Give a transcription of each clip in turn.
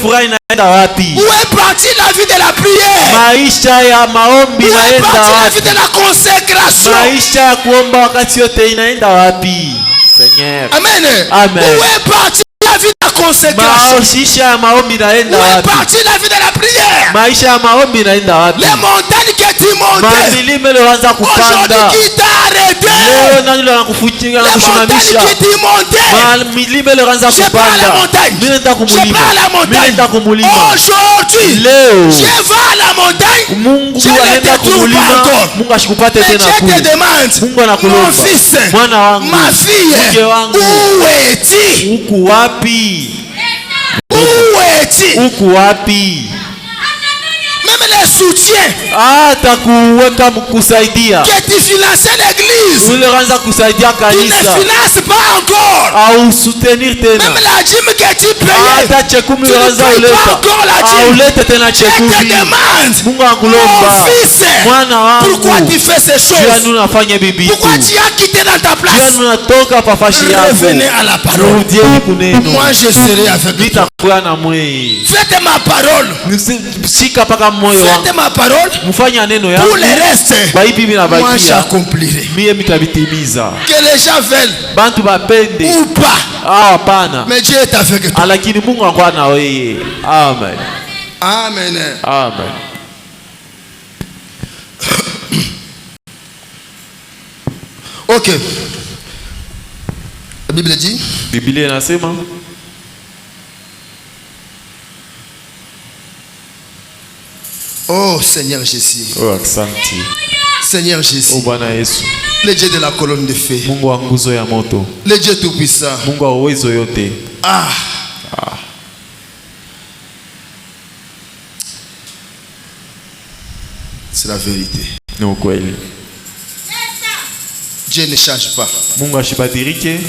furaha inaenda wapi? Où est partie la vie de la prière? Maisha ya maombi Où est inaenda partie la wapi? vie de la consécration? Maisha ya kuomba wakati yote inaenda wapi? Seigneur. Amen. Amen. Où est partie la vie de la consécration? Maisha ya maombi inaenda Où est wapi? partie la vie de la prière? Maisha ya maombi inaenda wapi? Les montagnes que tu montais, Milima ilianza kupanda. aujourd'hui qui t'a arrêté. Leo nani ndo anakufutia na Les kusimamisha? montagnes qui tu montais, Milima ilianza je prends la kupanda. montagne. Mimi naenda Je kumulima. prends la Mimi montagne. naenda kumulima. Aujourd'hui, Leo je vais à la montagne. Mungu Je ne anaenda te trouve pas kumulima. encore. Mungu ashikupate Mais tena Dieu te kule. demande, Mungu anakulomba. mon fils, Mwana wangu, ma fille, mke wangu, où es-tu? uku wapi? Où es-tu? Uku wapi? Même les soutiens Hata kuweka kusaidia. que tu finançais l'église, Ulianza kusaidia tu ne kanisa. finances pas encore. Au soutenir tena. Même la dîme que tu payais, Hata chekumi tu ne ulianza payes pas uleta. encore la dîme. Aulete tena Je te chekumi. demande, Mungu akulomba. mon fils, Mwana wangu. pourquoi tu fais ces Jua choses? nini unafanya bibi tu? Pourquoi tu as quitté dans ta Jua place? nini unatoka pafashi yako? Revenez à la parole. Rudieni kuneno. Moi je serai avec toi. Nitakuwa na mwei. Faites ma parole. Shika paka moyo wangu. Faites ma parole. Mfanya neno yangu. Pour le reste, Baibi mimi moi nabakia. j'accomplirai. Mie mitabitimiza. Que les gens veulent Bantu bapende. ou pas, Hapana. mais Dieu est avec toi. Lakini Mungu anakuwa na wewe. Amen. Amen. Amen. Ok. La Bible dit, Biblia inasema oh Seigneur Jésus, oh, asante. Seigneur Jésus, Oh Bwana Yesu, le Dieu de la colonne de feu, Mungu wa nguzo ya moto, le Dieu tout-puissant. Mungu wa uwezo yote. Ah, c'est la vérité. Ni ukweli. Dieu ne change pas. Mungu ashibadilike.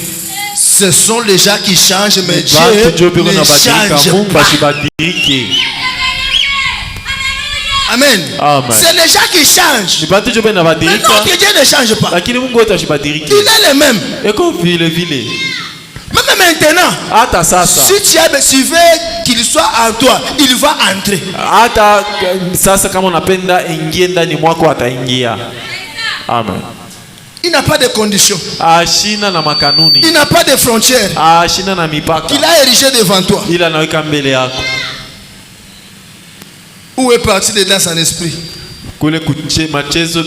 Ce sont les gens qui changent, mais Bantu Dieu ndio biko ne nabadilika, change Mungu pas. ashibadilike. Amen. Amen. C'est les gens qui changent. Ni bantu ndio Mais nabadilika. notre Dieu ne change pas. Lakini Mungu wetu ashibadilike. Il est le même. Eko vile vile. Même maintenant, Hata sasa. si tu veux qu'il soit en toi, il va entrer. Hata sasa kama unapenda ingie ndani mwako ataingia. Amen. Il n'a pas de conditions. Ashina na makanuni. Il n'a pas de frontières. Ashina na mipaka. Il a érigé devant toi. Ila anaweka mbele yako. Où est parti le dans son esprit? Kule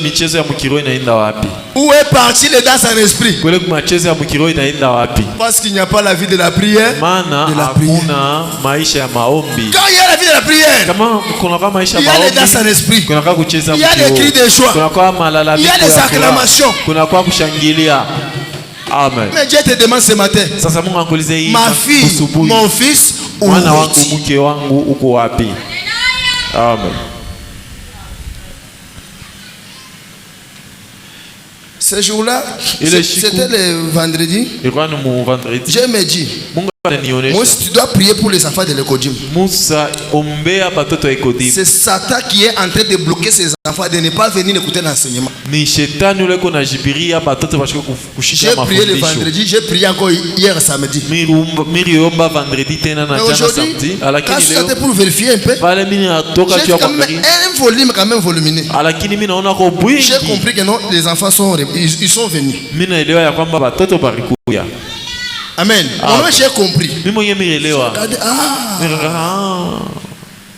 michezo ya mkiro inaenda wapi? Où est parti le dans son esprit? Kule michezo ya mkiro inaenda wapi? Parce qu'il n'y a pas la vie de la prière. Maana hakuna maisha ya maombi. Quand il y a la vie de la prière, Kama kuna kama maisha ya il y a maombi, le dans son esprit. kuna kwa kucheza Il y a des cris de joie. kuna kwa malalamiko, Il y a des acclamations. kuna kwa kushangilia. Amen. Mais Dieu te demande ce matin, Sasa Mungu anakuuliza hii ma fille, asubuhi, mon fils, où mwana wangu, es-tu? mke wangu uko wapi? Amen. Ce jour-là, Il est c'était le vendredi. Ilikuwa ni vendredi. Dieu me dit, Mungu ananionyesha. moi, tu dois prier pour les enfants de l'Ecodim. Musa, ombea batoto Ekodim. C'est Satan qui est en train de bloquer ses enfants de ne pas venir écouter l'enseignement. Ni shetani ule kuna jibiria batoto bashiko kushika J'ai prié le mafundisho. vendredi, j'ai prié encore hier samedi. Miriomba vendredi tena na Mais jana aujourd'hui, samedi. quand Alakini je leo suis pour vérifier un peu, pale mimi natoka j'ai tu vu quand même kuangalia. un volume quand même volumineux. Alakini mimi naona kwa bwingi. J'ai compris que non, les enfants sont ils sont venus. Mimi naelewa ya kwamba batoto barikuya. Amen. Moi j'ai compris. Mimi mwenyewe nielewa. Regardez,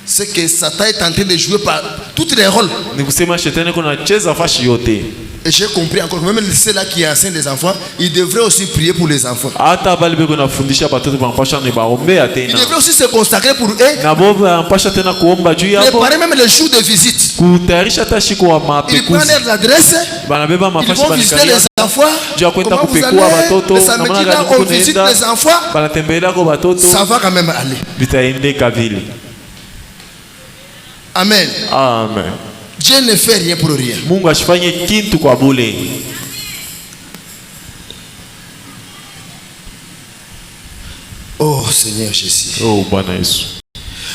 c'est que Satan est en train de jouer par tous les rôles. Ni kusema shetani kuna cheza fashi yote. Et j'ai compris encore que même ceux-là qui enseignent les enfants, ils devraient aussi prier pour les enfants. Hata bali beko nafundisha batoto banapasha ni baombea Ils tena. devraient aussi se consacrer pour eux. Na bobo banapasha tena kuomba juu yako. Préparer même les jours de visite. Kutayarisha hata siku wa Ils prennent mapekuzi. l'adresse. Banabeba Ils mafashi vont visiter banikalia. les enfants. Juu ya kwenda Comment vous kupekua allez? batoto. Le samedi là, on visite les enfants. Banatembelea kwa batoto. Ça va quand même aller. Vitaendeka vile. Amen. Amen. Dieu ne fait rien pour rien. Mungu asifanye kintu kwa bure. Oh Seigneur Jésus. Oh Bwana Yesu.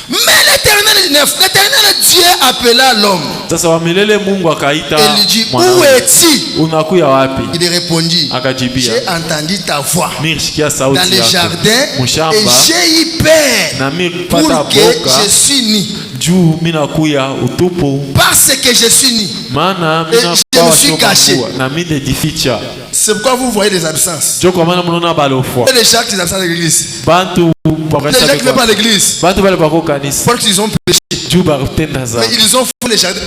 Mais l'Éternel Verset 9. L'Éternel Dieu appela l'homme. Sasa wa milele Mungu akaita Et lui dit, où mwanaume, es-tu? unakuya wapi? Il répondit, Akajibia, j'ai entendu ta voix nilisikia dans sauti le yako jardin et mshamba, j'ai eu peur na mimi pour kupata que boka je suis ni. juu mimi nakuya utupu, Parce que je suis ni. maana Et mimi je me suis nakuwa caché. na mimi najificha. C'est pourquoi vous voyez les absences. Jo kwa maana mnaona balofwa Et les gens qui sont absents de l'église. bantu Les gens qui ne vont pas à l'église. bantu bale bako kanisa Parce qu'ils ont péché. juu barutenda Mais za ils ont fui les jardins.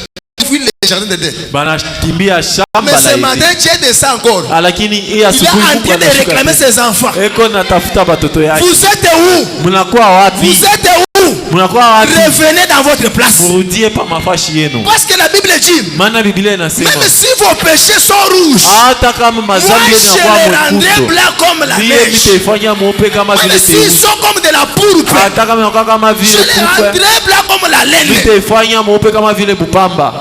Fui les jardins d'Éden. banakimbia Mais shamba ce la matin, Edeni. Dieu descend encore. Lakini hii Il est asubuhi en Mungu train de anashuka réclamer tena. ses enfants. Eko natafuta batoto yake. Vous êtes où? Mnakuwa wapi? Vous êtes où? Mnakuwa wapi? Revenez dans votre place. Murudie pa mafashi yenu. Parce que la Bible dit, Maana Biblia inasema même si vos péchés sont rouges, hata kama moi mazambi je yenu yanakuwa les rendrai mwekundu, blancs comme la mie neige. nitaifanya mweupe kama Même vile s'ils theluji. sont comme de la pourpre, Hata kama yanakuwa kama je vile les kupe, rendrai blancs comme la laine. nitaifanya mweupe kama vile bupamba.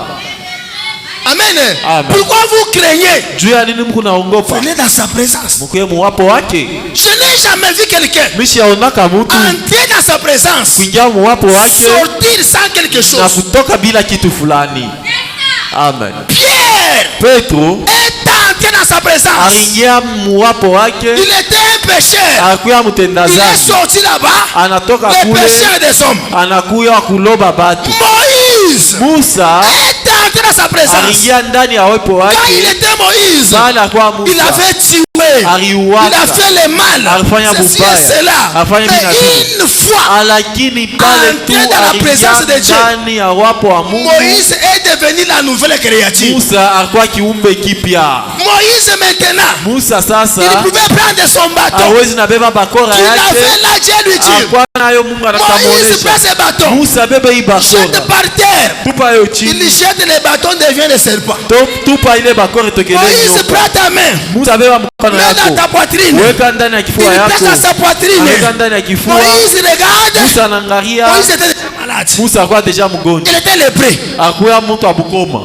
Amen. Amen. Pourquoi vous craignez? Juu ya nini mko naongopa? Venez dans sa présence. Mkuye muwapo wake. Je n'ai jamais vu quelqu'un Mishaonaka mtu entrer dans sa présence, kuingia muwapo wake sortir sans quelque na chose. kutoka bila kitu fulani. Amen. Pierre Petro est entré dans sa présence. aliingia muwapo wake, Il était un pécheur. akuya mtenda Il est dhambi, sorti là-bas. anatoka Les kule pécheurs des hommes. anakuya kuloba batu. Moïse Musa est entré dans sa présence. aliingia ndani ya uwepo Quand il wake, était Moïse, bali akuwa il Musa avait tué. Il aliuaka, a fait le mal. alifanya Ceci et bubaya, cela. alifanya Mais vinavile. une fois, Lakini pale tu Entrer dans la présence de Dieu. aliingia ndani ya uwepo wa Mungu, Moïse est devenu la nouvelle créature. Musa alikuwa kiumbe kipya. Moïse maintenant, Musa il sasa pouvait prendre son bâton. hawezi nabeba bakora Il yake, avait là, Dieu lui dit, akwa nayo Mungu Moïse anatamuonesha. prend ses bâtons, Musa bebe hii jette bakora, par terre. tupa yo Il chini, jette les bâtons, devient des serpents. tupa ile bakora itokele Moïse nyoka. prend ta main, Musa beba mkono mets dans ta yako, poitrine. weka ndani ya Il kifua place yako, dans sa poitrine. weka ndani ya kifua. Moïse regarde. Musa anaangalia, Moïse était déjà malade. Musa akuwa deja mgonjwa, Il était lépreux. akuya mtu abukoma.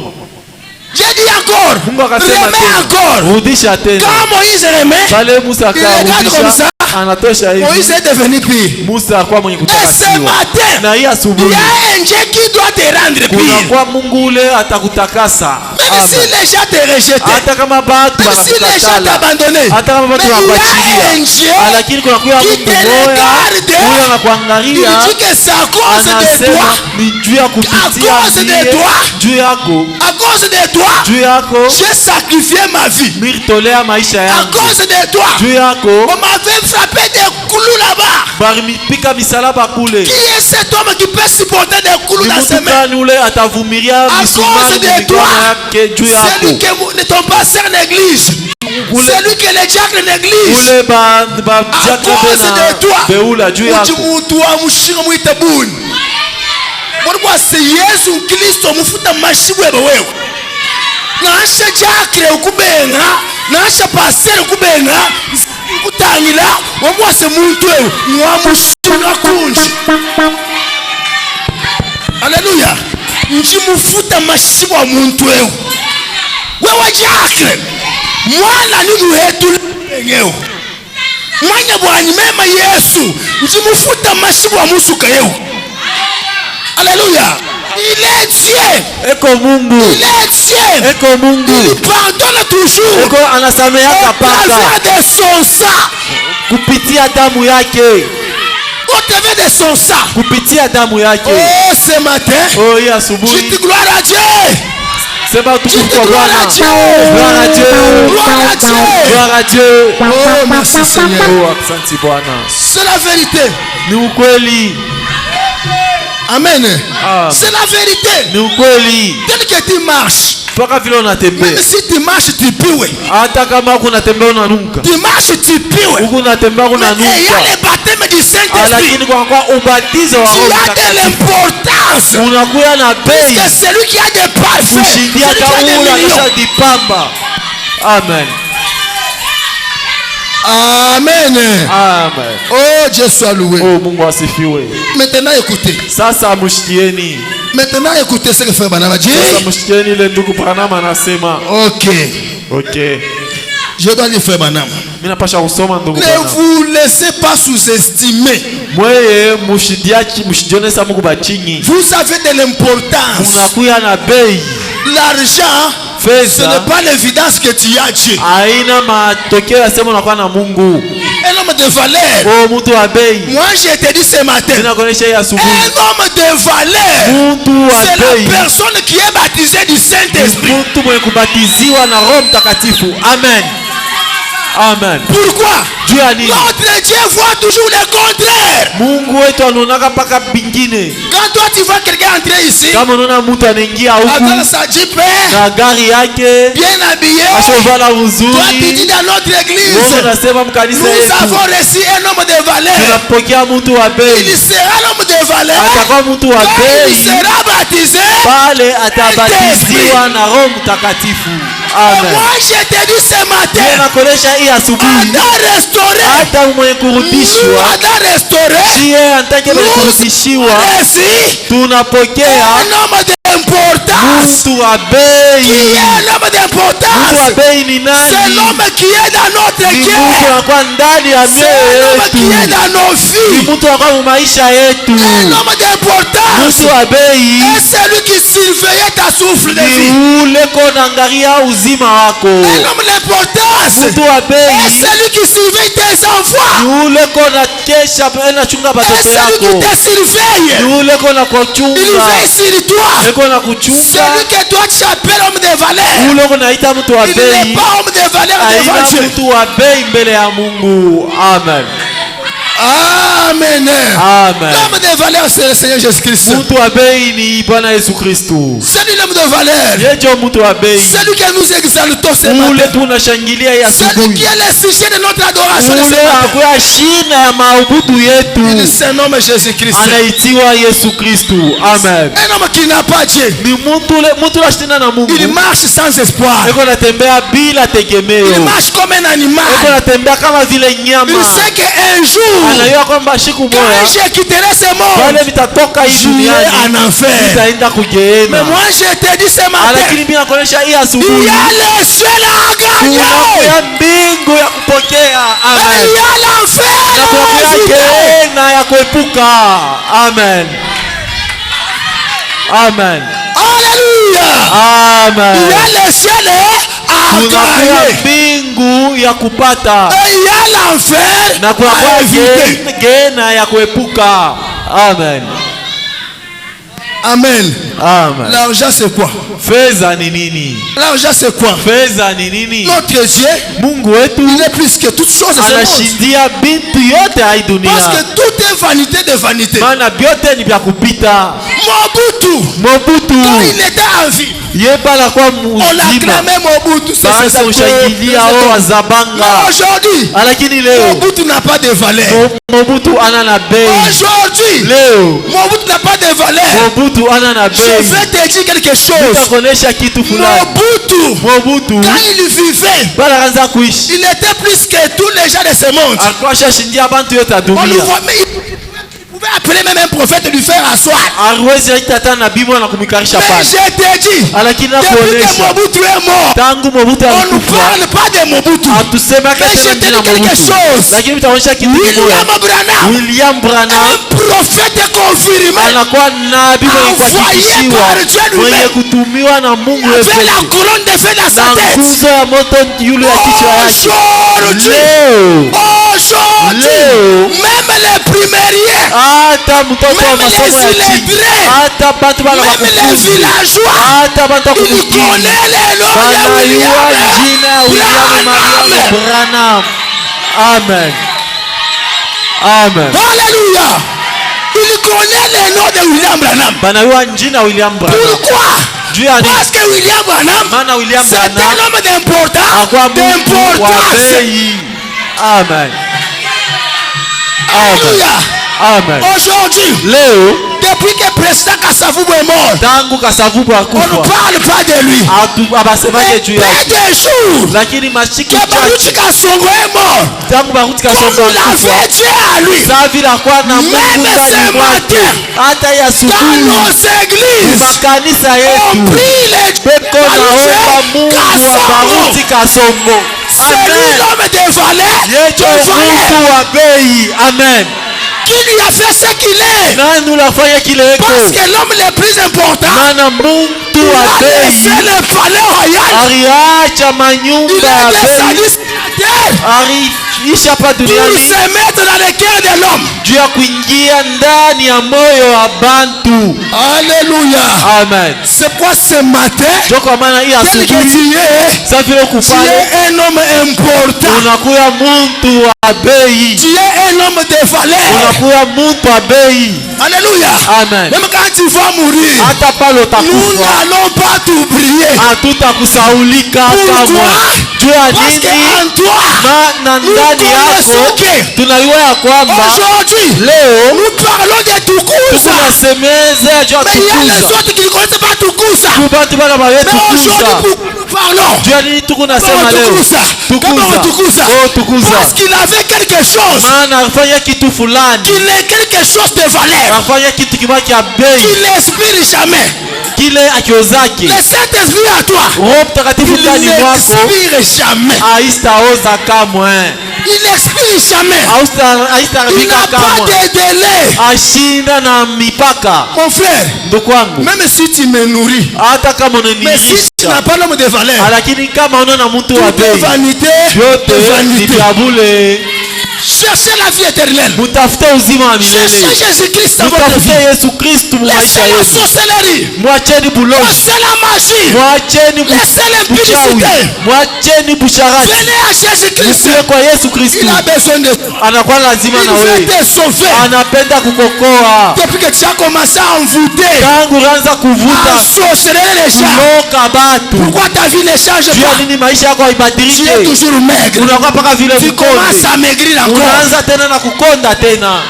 J'ai dit encore, Mungu akasema remets tena, encore. rudisha tena. Quand Moïse remet, Pale Musa il regarde comme akarudisha, ça. anatosha Moïse hivi. est devenu pire. Musa akuwa mwenye Et kutaka ce siwa. matin, Na hii il y asubuhi a un Dieu qui doit te rendre pire. kunakuwa Mungu ule atakutakasa. Même si Amen. les gens te rejettent, Hata kama batu même si les gens banakukatala, t'abandonnent, hata kama mais batu il y a un wanakuachilia, Dieu lakini kunakuwa qui Mungu te moya regarde. huyo Il anakuangalia, dit que c'est à cause de anasema toi, ni juu ya kupitia À cause de ndiye, toi. juu yako, à cause de toi, juu yako j'ai sacrifié ma vie. nilitolea maisha À yangu, cause de toi, juu yako on m'avait frappé des clous là-bas. barimipika misalaba kule. Qui est cet homme qui peut supporter des clous Ni dans ses mtu mains? gani ule atavumilia À misumari cause de mikono toi, yake juu celui yako? que ne ton pasteur néglige, celui que les diacres négligent. Ule À cause de na toi, beula juu yako. ujimutu wa mushinga mwite buni. Mbona se Yesu Kristo mufuta mashibwe wewe. Nasha diacre ukubenga, nasha pasteur ukubenga, kutangila wamwase muntu wewe mwamushinga kunji. Haleluya. Njimufuta mashibwa muntu wewe. Wewe diacre. Mwana ni muhetu lenyewe. Mwanya bwanyi mema Yesu njimufuta mashibwa musuka yewe. Alléluia. Il est Dieu. Eko Mungu, Il est Dieu. eko Mungu, Il pardonne toujours. eko anasameheaka Au paka travers de son sang. kupitia damu yake, Au travers de son sang. kupitia damu yake. Oh, ce matin, Oh, hii je asubuhi dis gloire à Dieu. sema utukufu kwa Gloire Bwana. à Dieu. Gloire à Dieu, Gloire à Dieu. gloire à Dieu. Oh, merci Seigneur. Oh, asante Bwana, C'est la vérité. ni ukweli, Amen. Amen. C'est la vérité. ni ukweli. Tel que tu marches, Mpaka vile même unatembea, si tu marches, tu pioues. hata kama huku unatembea unanuka, Tu marches, tu pioues. huku unatembea Mais il y a unanuka, le baptême du Saint-Esprit lakini kwa ubatizo wa qui Roho a de Mtakatifu l'importance. unakuwa na bei Que celui qui a des parfaits, celui kushindia qui a hata des ule millions. anashajipamba. Amen, Amen. amen. Oh, Dieu soit loué. Oh, Mungu asifiwe. Maintenant, écoutez. Sasa mshikieni, Maintenant, écoutez ce que fait Banama dit. sasa mshikieni ile ndugu Branham anasema. Ok. Okay, Je dois dire, frère Branham, Mina pasha kusoma ndugu ne Branham. vous laissez pas sous-estimer. Mweye mushijonesa Mungu bachinyi. Vous avez de l'importance. Munakuya na bei. L'argent, ce n'est pas l'évidence que tu as Dieu. Aina matokeo ya sema unakuwa na Mungu. Un homme de valeur. Oh, mtu wa bei. Moi je te dis ce matin. Ninakuonesha hii asubuhi. Un homme de valeur. Mtu wa C'est bei. la personne qui est baptisée du Saint-Esprit. Mtu mwenye kubatiziwa na Roho Mtakatifu. Amen. Amen. Pourquoi? Jua nini? Notre Dieu voit toujours le contraire. Mungu wetu anaonaka paka bingine. Quand toi tu vois quelqu'un entrer ici, Kama unaona mtu anaingia huku avec sa Jeep, na gari yake bien habillé, ashovala toi tu vizuri, dis dans notre wewe église, unasema mkanisa nous yetu avons reçu un homme de valeur. tunapokea mtu wa Il bei. sera l'homme de valeur. Atakuwa mtu wa Quand il bei sera baptisé, pale atabatiziwa na Roho Mtakatifu. Amen. moi je te dis ce matin, Nakuonesha hii asubuhi Ada restauré, hata mwenye kurudishwa Ada restauré, siye antake mwenye kurudishiwa tunapokea un homme d'importance. mtu wa Qui bei. est l'homme Mtu wa d'importance? bei ni C'est nani? l'homme qui est dans notre Ni mtu cœur. anakuwa ndani ya C'est l'homme qui mioyo est yetu. dans nos Ni vies. mtu anakuwa mu maisha yetu. Un homme d'importance. Mtu wa bei Et celui qui surveillait ta souffle de vie. ni ule konaangalia uzima wako. Un homme d'importance. Mtu wa Et bei celui qui surveille tes enfants. ni ule kona kesha anachunga Et watoto celui qui yako. te surveille. Ni ule kona Il kuchunga. veille sur toi. Eko na kuchunga. Celui que toi tu appelles homme de valeur. Ule kunaita mtu wa Il bei. n'est pas homme de valeur devant Aina Dieu. mtu wa bei mbele ya Mungu. Amen. Amen. Amen. L'homme de valeur, c'est le Seigneur Jésus-Christ. Mtu wa bei ni Bwana Yesu Kristo. C'est lui l'homme de valeur. Yeye ndio mtu wa bei. Celui que nous exaltons ce Ule matin. tunashangilia ya Celui asubuhi. qui est le sujet de notre adoration ce Ule matin. akuya shina ya maabudu Il yetu. se nomme Jésus-Christ. Anaitiwa Yesu Kristo. Amen. Un homme qui n'a pas Dieu. Ni mtu ashina na Mungu. Il marche sans espoir. Eko natembea bila tegemeo. Il marche comme un Eko animal. natembea kama vile nyama. Il sait qu'un jour, Anajua kwamba siku quand moja je quitterai ce wale monde, vitatoka hii je duniani vais en enfer. vitaenda kugeena. Mais moi je te dis ce matin, Lakini mimi nakuonesha hii il asubuhi y a le ciel à gagner. tunakuya mbingu ya kupokea. Et Amen. il y a l'enfer Na à tunakuya éviter. geena ya kuepuka. Amen. Amen. Alléluia. Il y Amen. a le ciel à Tunakuya gagner. mbingu ya kupata Et il y a l'enfer na à kunakuya éviter. geena ya kuepuka. Amen. Amen. Amen. L'argent c'est quoi? Fedha ni nini? L'argent c'est quoi? Fedha ni nini? Notre Dieu, Mungu wetu il est plus que toutes choses à ce monde. anashindia bintu yote hai dunia. Parce que tout est vanité de vanité. Maana vyote ni vya kupita. Mobutu, Mobutu quand il était en vie, ye pala kwa on mzima acclamait Mobutu. basi ushangilia o wazabanga, Mais aujourd'hui, lakini leo Mobutu n'a pas de valeur. Mobutu ana na bei. Aujourd'hui, Leo Mobutu n'a pas de valeur. Mobutu ana na Je bei. vais te dire quelque chose. Nitakuonesha kitu fulani. Mobutu Quand il vivait, pala kaanza kuishi il était plus que tous les gens de ce monde. alikuwa shashindia bantu yote ya On le dunia. voit, mais il pouvait appeler même un prophète et lui faire asseoir. Hawezi aita hata nabii mwana kumikarisha Mais pale. je te dis, Lakini depuis que nakuonesha Mobutu est mort, tangu Mobutu on ne alikufa parle pas de Mobutu. hatusemake Mais je tena te jina dis quelque Mobutu, chose. lakini tutaonyesha kitu William kimoja. Branham, William Branham un prophète confirmé, anakuwa nabii mwenye kuhakikishiwa, par Dieu lui-même, mwenye kutumiwa na Mungu avec la yeye couronne de feu dans sa na tête. nguzo ya moto yule ya kichwa yake. Aujourd'hui, Leo même les primériers, hata mtoto wa Même masomo les ya chini, illettrés, hata bantu bana même les wakufunzi, villageois, hata bantu il wakumujini connaît les noms de banayua William jina ya William Mariam Branham. Branham. Amen. Amen. Alléluia. Il connaît les noms de William Branham. Banayua jina William Branham. Pourquoi? Juu ya nini? Parce que William Branham, Maana William c'est un Branham homme d'importance. akuwa mtu wa D'importance. bei. Amen. Amen. Alléluia. Amen. Aujourd'hui, Leo depuis que le président Kassavubu est mort, tangu Kasavubu on ne akufa parle pas de lui. abasemake juu Peu yake, de jours lakini mashiki que Baruch chache Kasongo est mort, tangu Baruti comme Kasongo il akufa avait Dieu à lui. saa vile akuwa na Mungu Même ndani ce mwake. matin, Hata ya dans asubuhi nos églises, makanisa on yetu prie les beko naomba Mungu wa Baruti Kasongo. C'est lui l'homme de valeur. Mtu wa bei. Amen. Qui lui a fait ce qu'il est? Nani unafanya kile eko? Parce que l'homme le plus important, Maana mtu wa il a laissé bei le palais royal. aliacha Il manyumba a ya descendu bei, sur la terre aliisha hapa pour duniani se mettre dans le cœur de l'homme. juu ya kuingia ndani ya moyo wa bantu. Alléluia. Amen. C'est quoi ce matin? Ndio kwa maana hii Tel que asubuhi tu es, sasa vile tu ukupale es un homme important. unakuya mtu wa bei, Tu es un homme de valeur. unakuya mtu wa bei. Alléluia. Amen. Même quand tu vas mourir, Hata pale nous utakufa n'allons pas t'oublier. hatutakusaulika kamwe. Juu ya Parce nini? qu'en toi, Na nous ndani connaissons yako que tunajua ya kwamba aujourd'hui, leo nous parlons de Tukusa. tunasemeza juu ya Mais il y a les tukuza. autres qui ne connaissent pas Tukusa. Kubatu bana bawe Mais tukuza. aujourd'hui, nous parlons. Juu ya nini tuko nasema Comment leo? Tukusa? Comment Tukusa? Oh tukuza. Parce qu'il avait quelque chose. Maana afanya kitu fulani. Qu'il ait quelque chose de valeur. Afanya kitu kimoja cha bei. Qu'il n'expire jamais. Kile akiozake. Le Saint-Esprit à toi. Roho Mtakatifu Il ndani mwako n'expire jamais. haistaoza kamwe. Il n'expire jamais. Il Haistaharibika n'a pas kamwe. de délai. Ashinda na mipaka. Mon frère, Ndugu wangu, même si tu me nourris, hata kama mais si tu n'as unanilisha, pas l'homme de valeur, lakini kama unaona mtu wa tout est bei, vanité, vyote de ni vanité. vya bure. Cherchez la vie éternelle. Mutafute uzima wa Cherchez milele. Jésus-Christ dans votre Mutafute vie. Yesu Kristu mu maisha Laissez la yenu. sorcellerie. Mwacheni bulozi, Laissez la magie. mwacheni Laissez buchawi, l'impudicité. mwacheni busharati. Venez à Jésus-Christ. Msiwe kwa Yesu Kristu, Il a besoin de anakuwa lazima na Il veut wewe, te sauver. anapenda kukokoa. Depuis que tu as commencé à envoûter, Tangu unaanza à kuvuta sorcerer les gens, kuloka batu, pourquoi ta vie ne change juu ya pas? nini maisha yako Tu haibadilike? es toujours maigre. Unakuwa mpaka vile Tu commences mkonde, à maigrir encore. unaanza tena na kukonda tena.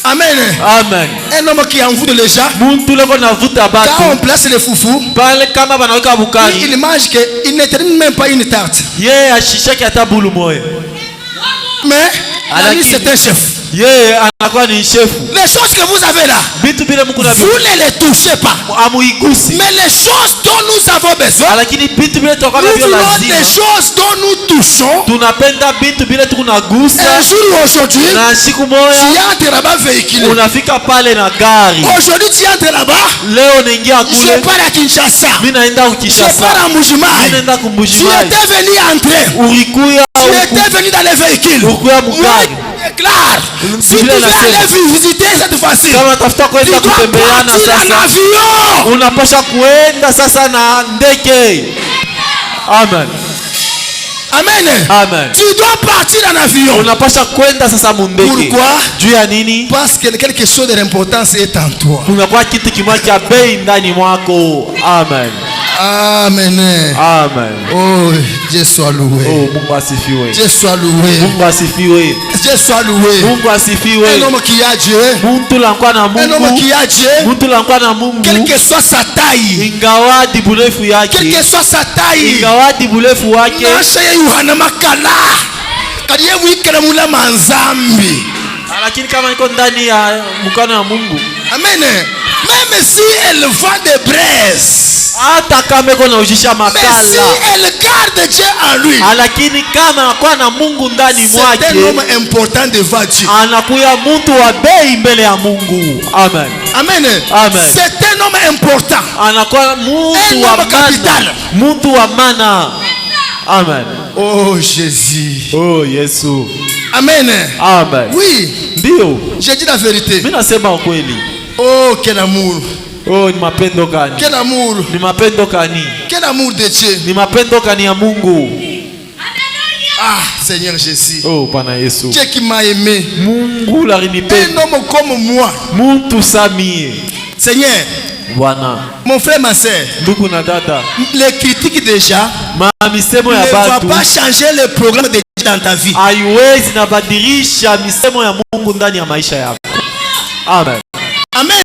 Amen. Amen. Un homme qui envoûte les gens, Muntu leko navuta quand on batu place les foufous, pale, kama banaweka bukari, il mange qu'il ne termine même pas une tarte. yeye ashishaki hata bulu moya, Mais l'ami, Alakini. c'est un chef. yeye anakuwa ni shefu. Les choses que vous avez là, Vitu vile Mungu na vous ne les touchez pas. amuigusi, Mais les choses dont nous avons besoin, lakini vitu vile toka nous navyo voulons lazima des choses dont nous touchons. tunapenda vitu vile tukunagusa, Un jour ou aujourd'hui, na siku tu moya entres là-bas véhiculé. unafika pale na gari. Aujourd'hui, tu entres là-bas. Leo naingia Je kule, pars à Kinshasa. mimi naenda Je Kinshasa, pars à mimi Mbujimayi. naenda Tu Kumbujimai, étais venu entrer. ulikuya Tu étais venu dans les véhicules. ukuya Moi, mugari. je déclare. Si tu Biblia veux inasema, aller visiter cette fois-ci, kama tafuta tu kwenda dois kutembeana partir en sasa, avion. unapasha kuenda sasa na ndege. Amen. Amen. Amen. Tu dois partir en avion. Unapasha kwenda sasa mundege. Pourquoi? Juu ya nini? Parce que quelque chose d'importance est en toi. Kunakuwa kitu kimoja cha bei ndani mwako. Amen. Amen. Amen. Oh, Dieu soit loué. Oh, Mungu asifiwe. Dieu soit loué. Mungu asifiwe. Dieu soit loué. Mungu asifiwe. Un homme qui a Dieu. Muntu lankwa na Un homme Mungu. qui a Dieu. Muntu lankwa na Mungu. Quelle que soit sa taille. Ingawadi burefu Quelle yake. que soit sa taille. Ingawadi burefu wake. Nasha ya Yohana makala. Kadiye mwikala mula manzambi. Lakini kama iko ndani ya mkono wa Mungu. Amen. Même si elle vend des braises. Hata kama iko na ujisha Mais si makala. elle garde Dieu en lui. Lakini kama anakuwa na Mungu ndani C'est un homme mwake, important devant Dieu. anakuya mtu wa bei mbele ya Mungu. Amen. Amen. Amen. C'est un homme important. Anakuwa mtu Un wa homme capital. mana. Mtu wa mana. Amen. Oh Jésus. Oh Yesu. Amen. Amen. Oui. Ndio. J'ai dit la vérité. Mimi nasema ukweli. Oh, quel amour. Oh, ni mapendo gani? Quel amour. Ni mapendo gani? Quel amour de Dieu. Ni mapendo gani ya Mungu? Ah, Seigneur Jésus. Oh, Bwana Yesu. Dieu qui m'a aimé. Mungu Un alinipenda. homme comme moi. Muntu samie. Seigneur, Bwana. mon frère, ma soeur, Ndugu na dada. les critiques déjà Misemo ne ya va batu pas changer le programme de Dieu dans ta vie. haiwezi nabadilisha misemo ya Mungu ndani ya maisha yako. Amen. Amen.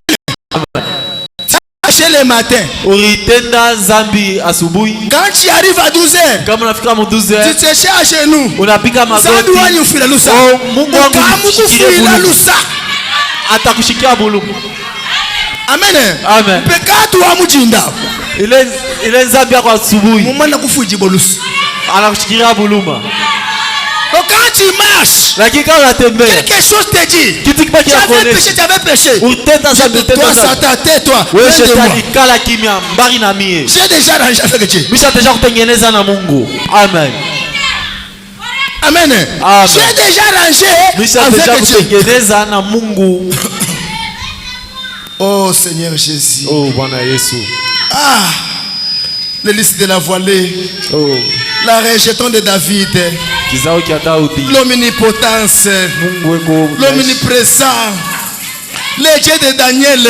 Chez les matins. Ulitenda zambi asubuhi. Quand tu arrives à 12h, Kama unafika mu tu 12h, te cherches à genoux. unapiga magoti. Zandu wanyu fila lusa. Oh, Mungu wangu Ukamuku fila lusa. atakushikia bulu. Amen. Amen. Pekatu wa mujinda. Ile zambi yako asubuhi Mumana kufuji bolusi. anakushikilia buluma. Donc quand tu marches, Lakini kama unatembea, quelque chose te dit. kitu kibaki Tu avais kuonesha. péché, tu avais péché. Utenda za Toi, utenda za. Satan, tais-toi. Wewe Viens de moi. shetani kala kimya, mbari na mie. J'ai déjà arrangé avec Dieu. Misha deja kutengeneza na Mungu. Amen. Amen. Amen. J'ai déjà arrangé Misha deja avec Dieu. kutengeneza na Mungu. Oh Seigneur Jésus. Oh Bwana Yesu. Ah, le lys de la voilée, Oh, la rejeton de David, kizao kia Daudi. l'omnipotence, Mungu weko. l'omniprésent, le Dieu de Daniel.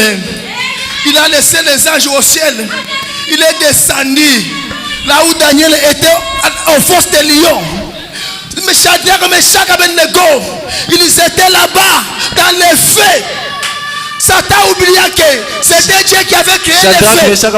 Il a laissé les anges au ciel. Il est descendu là où Daniel était aux forces des lions. Mais Shadrach, Meshach, Abednego, ils étaient là-bas dans les feux. Satan oublié que c'était Dieu qui avait créé les feux.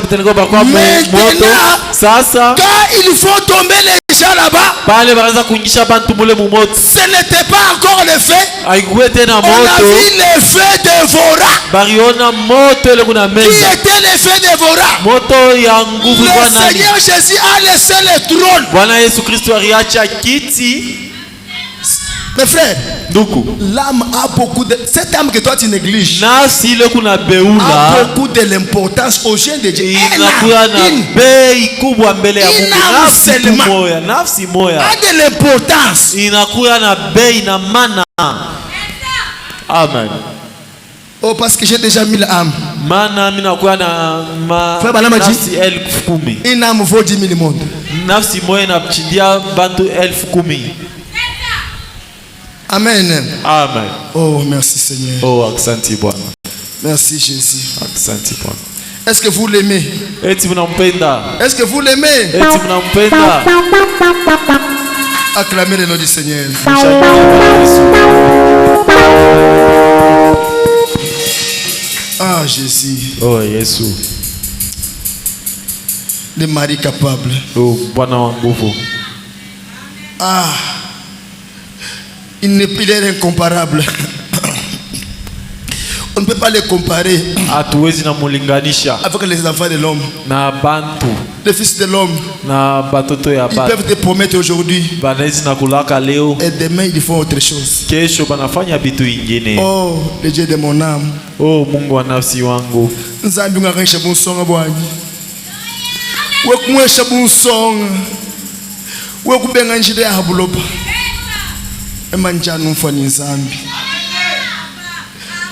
Maintenant, Sasa quand il faut tomber les gens là-bas, pale baraza kuingisha bantu mule mumoto. ce n'était pas encore le feu. Haikuwe tena On a moto. vu les feux dévorants. Bariona moto ile kuna Qui meza. étaient les feux dévorants? Moto ya nguvu Le kwa nani? Seigneur Jésus a laissé le trône. Bwana Yesu Kristo aliacha kiti. Mes frères, Nduku. l'âme a beaucoup de... Cette âme que toi tu négliges Nafsi ile kuna a beula. beaucoup de l'importance aux yeux de Dieu. Inakuwa na Elle bei kubwa mbele ya Mungu. Ina Nafsi tu mselema. moya, nafsi moya. a de l'importance. Inakuwa na bei na mana. Amen. Oh, parce que j'ai déjà mis l'âme. Mana mimi nakuwa na Frère Banama dit, nafsi 10,000. une âme vaut 10 000 mondes. Nafsi moya inachindia bantu 10,000. Amen. Amen. Oh, merci Seigneur. Oh, aksanti Bwana. Merci Jésus. Aksanti Bwana. Est-ce que vous l'aimez? Eti mnampenda. Est-ce que vous l'aimez? Eti mnampenda. Acclamez le nom du Seigneur. Ah, Jésus. Oh, Yesu. Le mari capable. Oh, Bwana wa nguvu. Ah, il est incomparable. On ne peut pas les comparer Hatuwezi na mulinganisha avec les enfants de l'homme. na bantu Les fils de l'homme, na batoto ya ils bantu. peuvent te promettre aujourd'hui Banawezi na kulaka leo, et demain ils font autre chose. kesho banafanya vitu ingine. Oh, le Dieu de mon âme. Oh, Mungu wa nafsi wangu. Nzambi ungarisha bunsonga bwanyi. Wekumwesha bunsonga. Wekubenga njira ya habulopa. Emanjani umfani nzambi.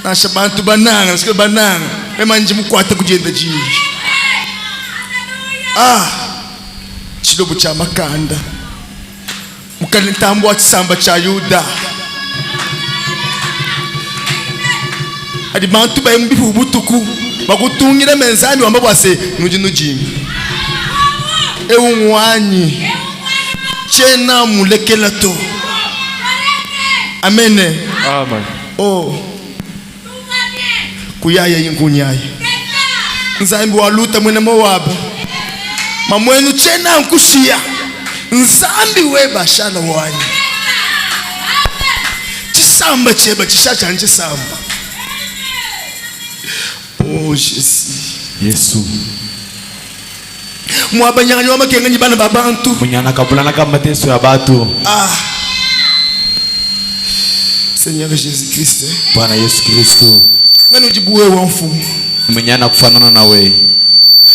Nasha bantu bananga, nasike bananga. Emanji mukwata kugenda jiri. Ah. Chilobo cha makanda. Mukali ntambo wa chisamba cha Yuda. Adi bantu bayimbifu butuku. Bakutungire menzambi wamba bwase nujimi. Eungwanyi. Chena mulekela to. Amen. Amen. Oh. Kuyaya yingunyaya. Nzambi waluta mwene Mowabu. Mamwenu chena nkushia. Nzambi we bashala wanyi. Chisamba cheba chishacha nchisamba. Oh Jésus. Yesu. Mwabanyanganya wamakenganyi bana babantu. Munyana kabulana kama mateso ya batu. Ah. Seigneur Jésus-Christ. Bwana Yesu Kristo. Ngani ujibu wewe wa mfumu. Munyana kufanana na we.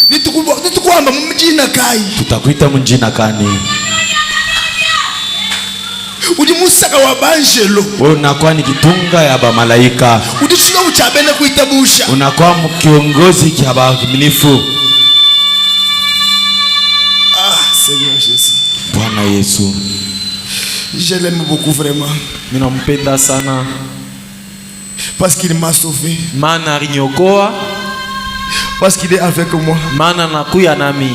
Nitukuamba mjina kai. Tutakuita mjina kani. Ujimusaka wa banjelo. Wewe unakuwa ni kitunga ya ba malaika. Udishika uchabene kuitabusha. Unakuwa kiongozi kia ba kimilifu. Ah, Seigneur Jésus. Bwana Yesu. Je l'aime beaucoup vraiment. Mimi nampenda sana. Parce qu'il m'a sauvé. Maana aliniokoa. Parce qu'il est avec moi. Maana nakuya nami.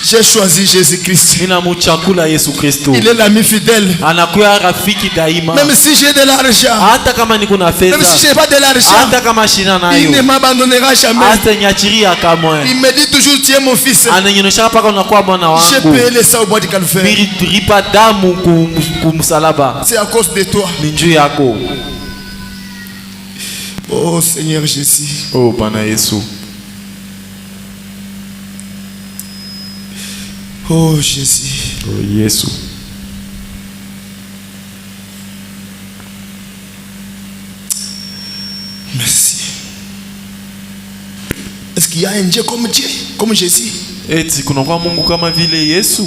J'ai choisi Jésus-Christ. Mimi namuchakula Yesu Kristo. Il est l'ami fidèle. Anakuya rafiki daima. Même si j'ai de l'argent. Hata kama niko na fedha. Même si j'ai pas de l'argent. Hata kama shina nayo. Il ne m'abandonnera jamais. Hata nyachiria kamwe. Il me dit toujours tu es mon fils. Ananyonyesha paka unakuwa mwana wangu. J'ai payé le sang au bois du calvaire. Nililipa damu kumsalaba. C'est à cause de toi. Ni juu yako. Oh Seigneur Jésus. Oh Bwana Yesu. Oh Jésus. Oh Yesu. Merci. Est-ce qu'il y a un Dieu comme Dieu, comme Jésus? Eti kuna kwa Mungu kama vile Yesu?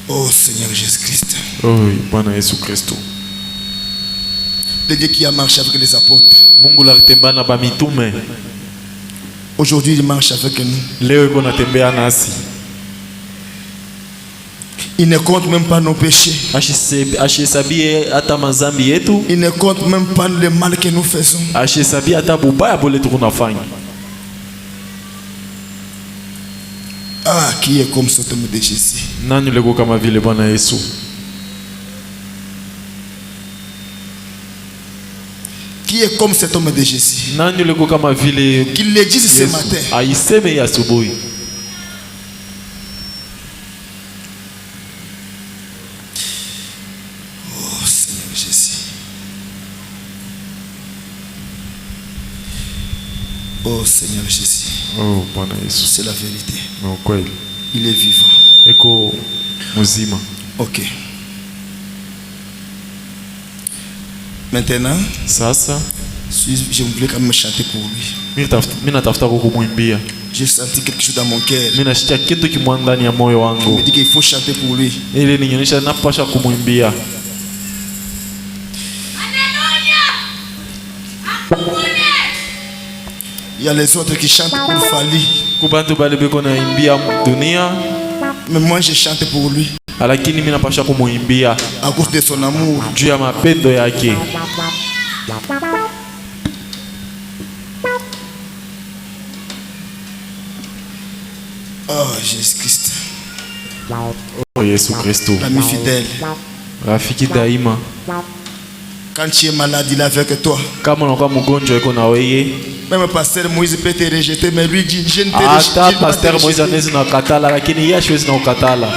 Oh Seigneur Jésus-Christ. Oh Bwana Yesu Kristo. Le Dieu qui a marché avec les apôtres. Mungu la kutembea na bamitume. Aujourd'hui il marche avec nous. Leo iko natembea nasi. Il ne compte même pas nos péchés. Ashesabie hata mazambi yetu. Il ne compte même pas le mal que nous faisons. Ashesabie hata bubaya bole tunafanya. Ah, qui est comme cet homme de Jésus? Nani leko kama vile Bwana Yesu? Qui est comme cet homme de Jésus? Nani leko kama vile qu'il le dise ce matin. Aiseme ya asubuhi. Oh Seigneur Jésus. Oh Seigneur Jésus. Oh Bwana Yesu. C'est la vérité. No kweli. Il est vivant. Eko muzima. Ok. Maintenant, sasa je voulais quand même chanter pour lui. Mimi natafuta kumwimbia. J'ai senti quelque chose dans mon cœur. Mimi nasikia kitu kimwa ndani ya moyo wangu. Il me dit qu'il faut chanter pour lui. Ili nionyesha napasha kumwimbia. Il y a les autres qui chantent pour Fali. Kubantu bale beko na imbia dunia. Mais moi je chante pour lui. Lakini mimi napasha kumwimbia à cause de son amour. Juu ya mapendo yake. Oh Jésus-Christ. Oh Yesu Kristo. L'ami fidèle. Rafiki daima. Quand tu es malade, il est avec toi. Kama unakuwa mgonjwa yuko na wewe. Même pasteur Moïse peut te rejeter, mais lui dit je ne te rejette pas. Hata pasteur Moïse anaweza na kukatala, lakini yeye hawezi na kukatala.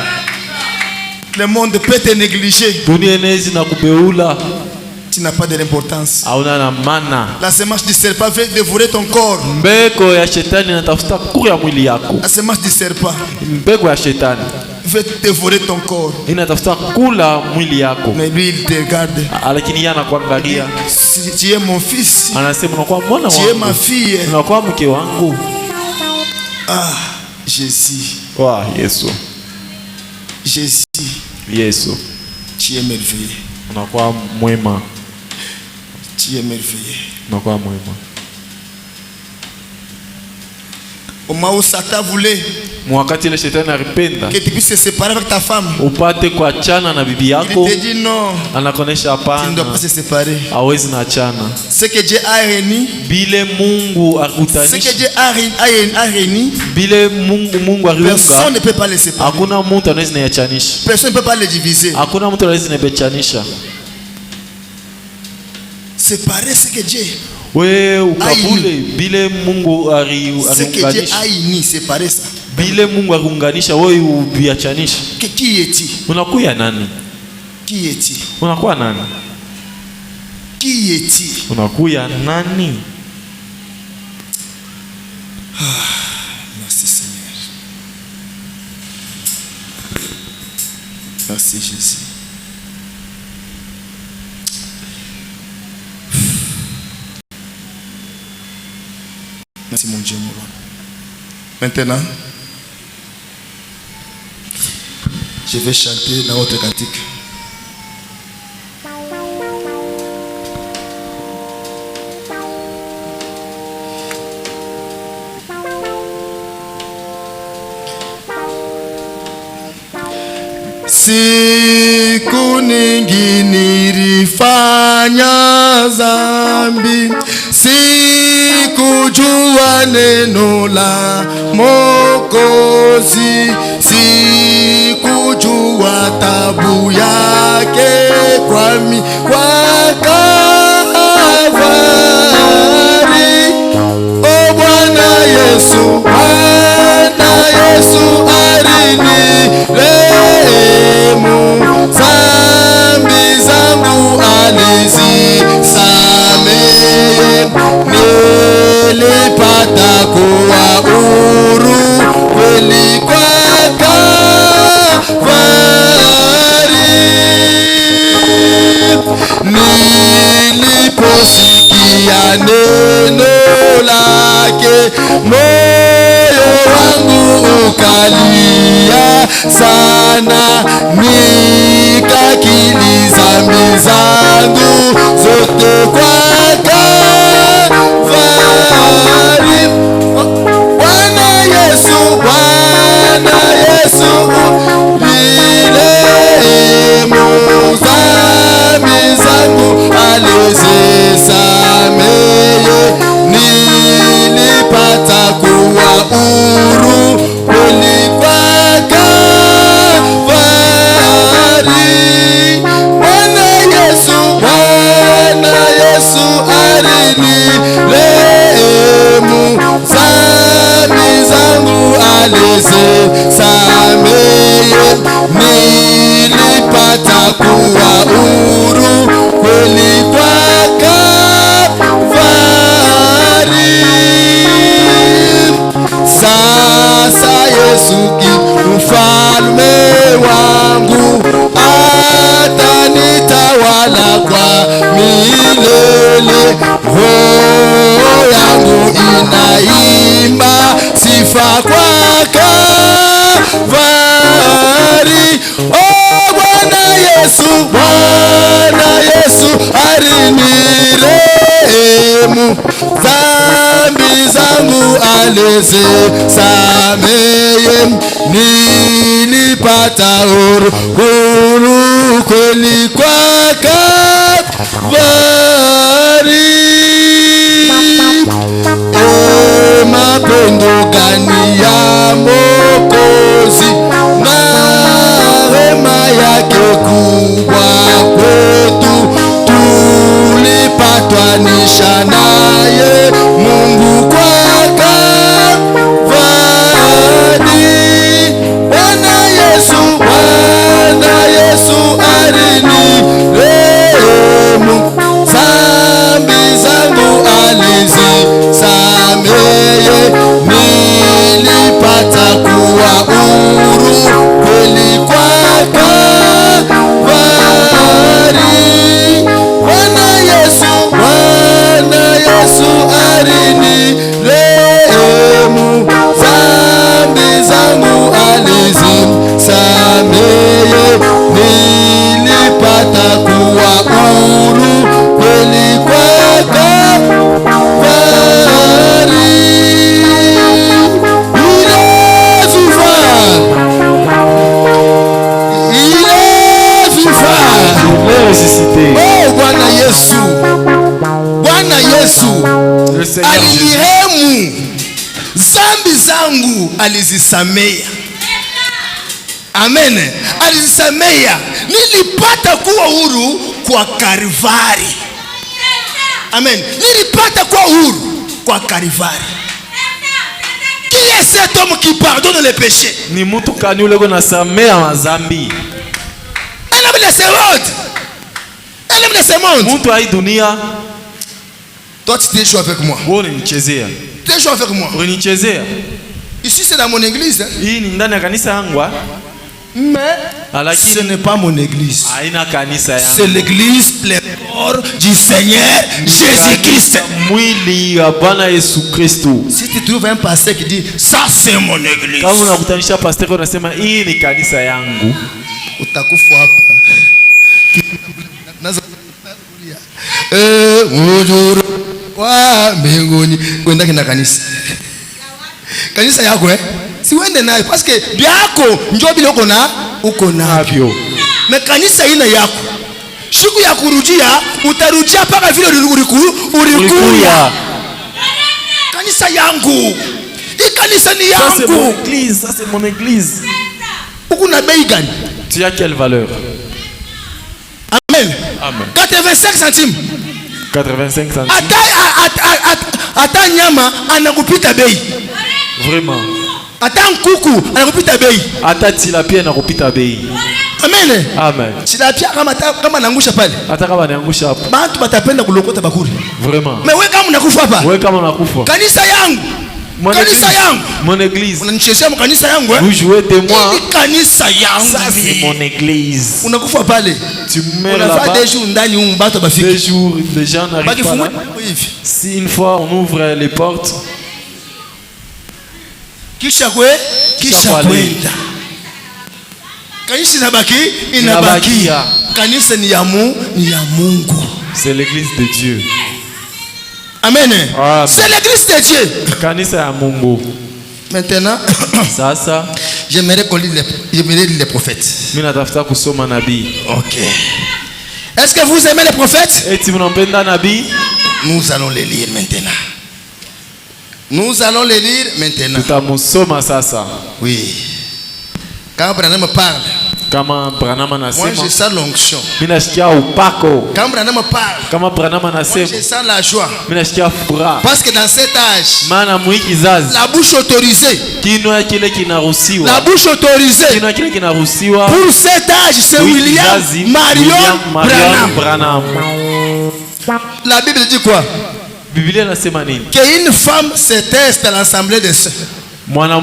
Le monde peut te négliger. Dunia inaweza na kubeula. Tu n'as pas de l'importance. Hauna na maana. La semence du serpent veut dévorer ton corps. Mbeko ya shetani inatafuta kula mwili yako. La semence du serpent. Mbeko ya shetani veut dévorer ton corps. Inatafuta kula mwili yako. Mais lui il te regarde. Lakini yeye anakuangalia. Si tu es mon fils. Anasema unakuwa mwana wangu. Tu es ma fille. Unakuwa mke wangu. Ah, Jésus. Kwa Yesu. Jésus. Yesu. Tu es merveilleux. Unakuwa mwema. Tu es merveilleux. Unakuwa mwema. Au moment où Satan voulait wakati ile shetani alipenda que tu puisses se séparer avec ta femme, upate kuachana na bibi yako, il te dit non, anakonesha hapana, tu ne dois pas se séparer. hawezi na achana. Ce que Dieu a réuni, bile Mungu ce akutanisha, que Dieu a réuni, bile Mungu aliunga, personne ne peut pas le séparer. hakuna mtu anaweza kuachanisha, Personne ne peut pas le diviser. hakuna mtu anaweza kuachanisha. Séparer ce que Dieu we ukabule bile Mungu ce que Dieu a uni, séparer ça. Bile Mungu akiunganisha wewe ubiachanisha. Qui est-il? Unakuya nani? Qui est-il? Unakuwa nani? Qui est-il? Unakuya nani? Merci Seigneur. Merci Jésus. Merci mon Dieu, mon roi. Maintenant, je vais chanter dans votre cantique. Siku nyingi nilifanya dhambi, sikujua neno la Mwokozi, sikujua tabu yake kwa Kalvari. O Bwana Yesu, alinirehemu, dhambi zangu alizisamehe. neno lake, moyo wangu ukalia sana, nikakiri dhambi zangu zote kwa Kalvari. Bwana Yesu, Bwana Yesu, nirehemu dhambi zangu, alizisamehe, nilipata kuwa huru kweli kwa Kalvari. Bwana Yesu, Bwana Yesu, alinirehemu dhambi zangu, alizisamehe, nilipata kuwa huru kweli kwa Kalvari. Sasa Yesu mfalme wangu, atanitawala kwa milele. Roho yangu inaimba sifa kwa Kalvari. Oh, Bwana Yesu, Bwana Yesu, alinirehemu dhambi zangu, alizisamehe, nilipata huru kweli kwa Kalvari. Mapendo gani ya Mwokozi, na rehema yake kubwa kwetu, tulipatanisha naye Mungu kwa Kalvari. Bwana Yesu, Bwana Yesu, alinirehemu dhambi zangu, alizisamehe, nilipata kuwa huru kweli kwa Kalvari. Bwana Yesu, Bwana Yesu, alinirehemu dhambi zangu, alizisamehe, nilipata kuwa huru kweli kwa Kalvari. Oh, Bwana Yesu, Bwana Yesu alinirehemu dhambi zangu, alizisamea. Amen, alizisamea, nilipata kuwa huru kwa Kalvari. Amen, nilipata kuwa huru kwa Kalvari. Qui est cet homme qui pardonne les péchés? Ni mtu kani ule kuna samea mazambi? Mtu wa hii dunia. Toi tu t'es joué avec moi. Wewe unanichezea. Tu t'es joué avec moi. Unanichezea. Ici c'est dans mon église. Hii ni ndani ya kanisa yangu. Mais ce n'est pas mon église. Haina kanisa yangu. C'est l'église le corps du Seigneur Jésus-Christ. Mwili wa Bwana Yesu Kristo. Si tu trouves un pasteur qui dit ça c'est mon église. Kama unakutanisha pastor unasema hii ni kanisa yangu, utakufa hapa. Wa mbinguni kwenda kina kanisa. Kanisa yako si uende nayo parce que byako njoo bila uko navyo. Na kanisa ina yako. Siku ya kurudia utarudia paka vile ulikuya. Kanisa yangu. Hii kanisa ni yangu. Ça c'est mon église, ça c'est mon église. Uko na bei gani? Tu as quelle valeur? Amen. Amen. 85 centimes. 85 centimes. Ata nyama anakupita bei. Vraiment. Ata nkuku anakupita bei. Ata tilapia anakupita bei. Amen. Amen. Tilapia kama naangusha pale. Hata kama naangusha hapo. Watu watapenda kulokota bakuri. Vraiment. Mais wewe kama unakufa hapa. Wewe kama unakufa. Kanisa yangu. Mon église. Vous jouez de moi. Ça c'est mon église. Tu meurs là-bas. 2 jours, les gens n'arrivent pas là. Si une fois on ouvre les portes, c'est l'église de Dieu. Amen. C'est l'église de Dieu. Maintenant, j'aimerais lire les prophètes. Ok. Est-ce que vous aimez les prophètes? Nous allons les lire maintenant. Nous allons les lire maintenant. Oui. Quand Branham parle, moi je sens l'onction. Quand Branham parle, moi je sens la joie. Parce que dans cet âge, la bouche autorisée, la bouche autorisée pour cet âge, c'est William Marion Branham. La Bible dit quoi? Qu'une femme se taise dans l'assemblée des saints. Qu'elle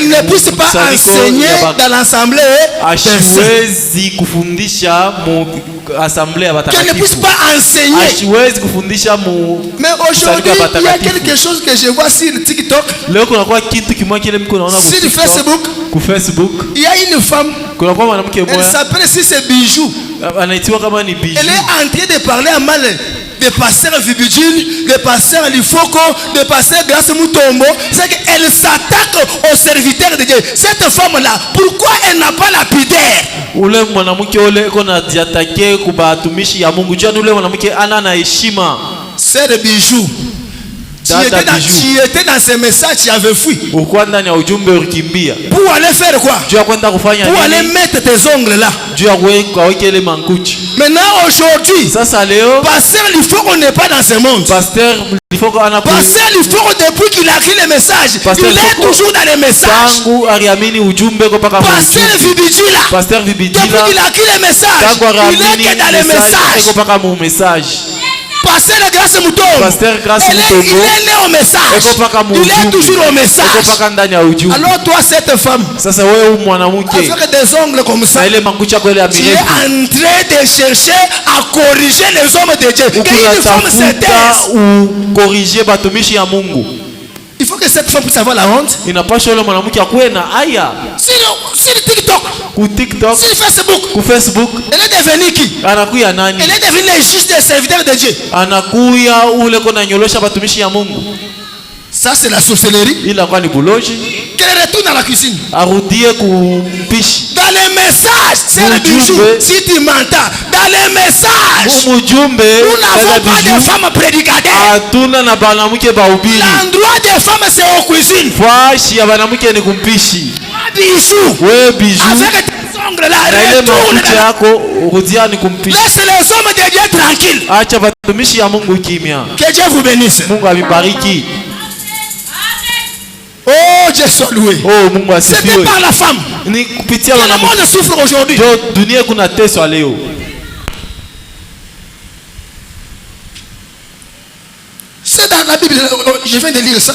ne puisse pas enseigner dans l'assemblée des saints. Qu'elle ne puisse pas enseigner. Mais aujourd'hui, il y a quelque chose que je vois sur TikTok, sur Facebook. Il y a une femme, elle s'appelle c'est Bijou. Elle est en train de parler à mal de pasteur Vibidjil, de pasteur Lifoko, de pasteur Grace Mutombo. C'est qu'elle s'attaque aux serviteurs de Dieu. Cette femme-là, pourquoi elle n'a pas la pudeur? C'est le Bijou. Tu étais dans ce message, tu avais fui. Pour aller faire quoi? Pour aller mettre tes ongles là. Maintenant aujourd'hui, pasteur Lifoko n'est pas dans ce monde. Pasteur Lifoko depuis qu'il a écrit le message, il est toujours dans les messages. Pasteur Vibidjila, depuis qu'il a écrit le message, il est dans les messages. Pasteur Grace Mutombo, il est né au message. Il est toujours au message. Alors toi, cette femme, avec des ongles comme ça, tu es en train de chercher à corriger les hommes de Dieu. Qu'une femme se taise. Il faut que cette femme puisse avoir la honte. Sur TikTok, sur Facebook, elle est devenue qui? Elle est devenue juste des serviteurs de Dieu. Ça c'est la sorcellerie. Qu'elle retourne à la cuisine. Dans les messages, c'est le Bijou. Si tu m'entends, dans les messages, nous n'avons pas de femmes prédicateurs. L'endroit des femmes c'est aux cuisines. Bijou, avec tes ongles là, laisse les hommes de Dieu tranquilles. Que Dieu vous bénisse. Oh, Dieu soit loué. C'était par la femme que le monde souffre aujourd'hui. C'est dans la Bible, je viens de lire ça.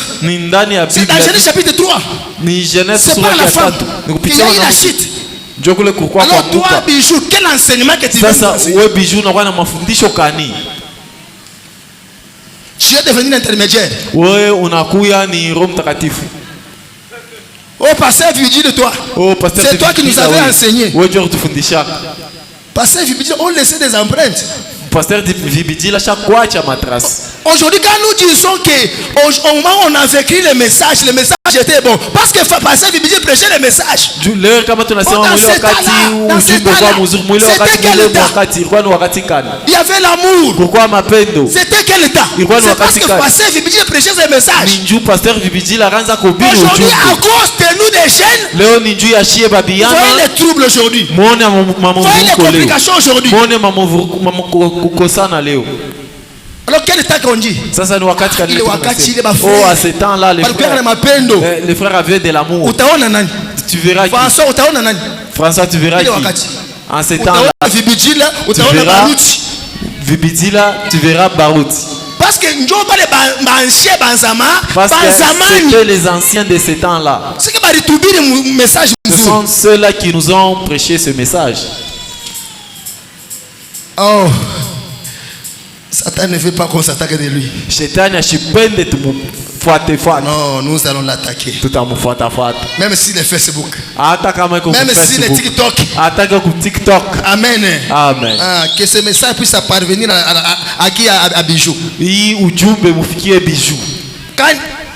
C'est dans Genèse chapitre 3. C'est par la femme qu'il y a eu la chute. Alors toi, Bijou, quel enseignement que tu veux? Tu es devenu intermédiaire. Oh, pasteur Vibidjil, toi. C'est toi qui nous avais enseigné. Pasteur Vibidjil, on laissait des empreintes. Pasteur Vibidjil, aujourd'hui, quand nous disons qu'au moment où on a vécu le message était bon. Parce que pasteur Vibidjil prêchait le message. Il y avait l'amour. C'était quel état? C'est parce que pasteur Vibidjil prêchait ce message. Aujourd'hui, à cause de nous des jeunes, voyez les troubles aujourd'hui. Voyez les complications aujourd'hui. Alors quel état qu'on dit? Il est wakati, il est bafou. Oh, à ce temps-là, les frères avaient de l'amour. Tu verras François, tu verras qui? En ce temps-là, tu verras Vibidjila, tu verras Barouti. Parce parce que c'était les anciens de ces temps-là. Ce sont ceux-là qui nous ont prêché ce message. Oh, Satan ne veut pas qu'on s'attaque de lui. Non, nous allons l'attaquer. Même s'il est Facebook. Même s'il est TikTok. Amen. Amen. Que ce message puisse parvenir à Bijou.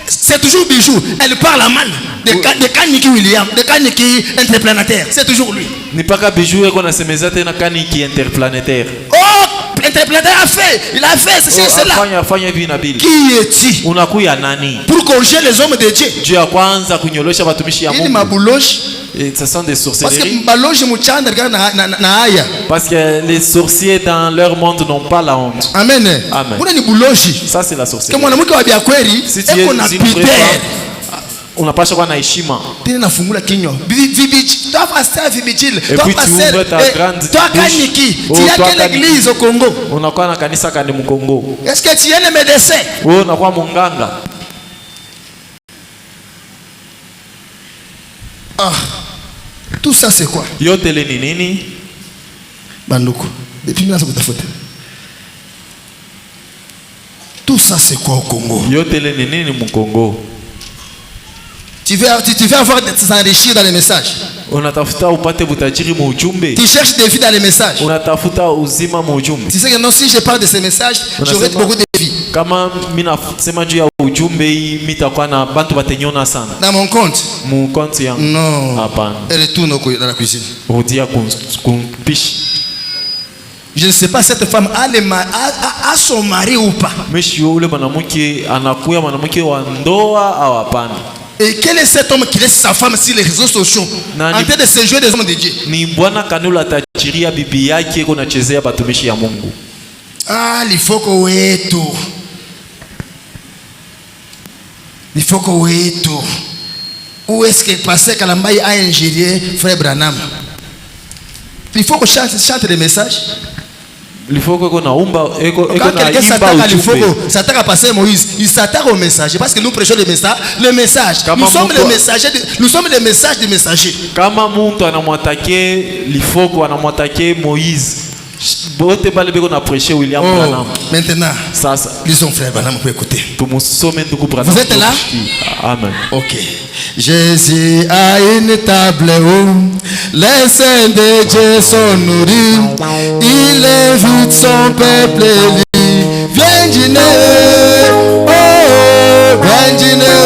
C'est toujours Bijou. Elle parle mal de Kaniki William, de Kaniki interplanétaire. C'est toujours lui. N'est pas qu'à Bijou et qu'on a ce message de Kaniki interplanétaire. Oh, interplanétaire a fait. Il a fait c'est cela. Qui est-il? Pour corriger les hommes de Dieu. Il m'a bouloche. Et ce sont des sorcelleries. Parce que les sorciers dans leur monde n'ont pas la honte. Amen. Amen. Ça c'est la sorcellerie. Si tu es une vraie femme, on n'a pas choisi na heshima. Et puis tu ouvres ta grande bouche. Tu as quelle église au Congo? On a quoi na kanisa kani mu Congo? Est-ce que tu es le médecin? On a quoi munganga? Ah, tout ça c'est quoi? Yotele ni nini? Bandoko. Depuis maintenant ça vous tafote. Tout ça c'est quoi au Congo? Yotele ni nini mu Congo? Tu veux avoir des s'enrichir dans les messages. Tu cherches des vies dans les messages. Tu sais que non, si je parle de ces messages, j'aurai beaucoup de vies. Dans mon compte? Non. Retourne dans la cuisine. Je ne sais pas cette femme a son mari ou pas. Et quel est cet homme qui laisse sa femme sur les réseaux sociaux en train de se jouer des hommes de Dieu? Ah, il faut que où est-ce que Pasteur Kalambayi a ingéré Frère Branham? Il faut que chante des messages. Il faut qu'on a quand quelqu'un s'attaque à Pasteur Moïse, il s'attaque au message parce que nous prêchons le message. Nous sommes les messagers. Nous sommes les messages des messagers. Kama muntu anamuattaquer, il faut qu'on amuattaquer Moïse. Maintenant, lisons Frère Branham pour écouter. Vous êtes là? Amen. Ok. Jésus a une table où les saints de Dieu sont nourris. Il invite son peuple. Viens dîner. Oh, viens dîner.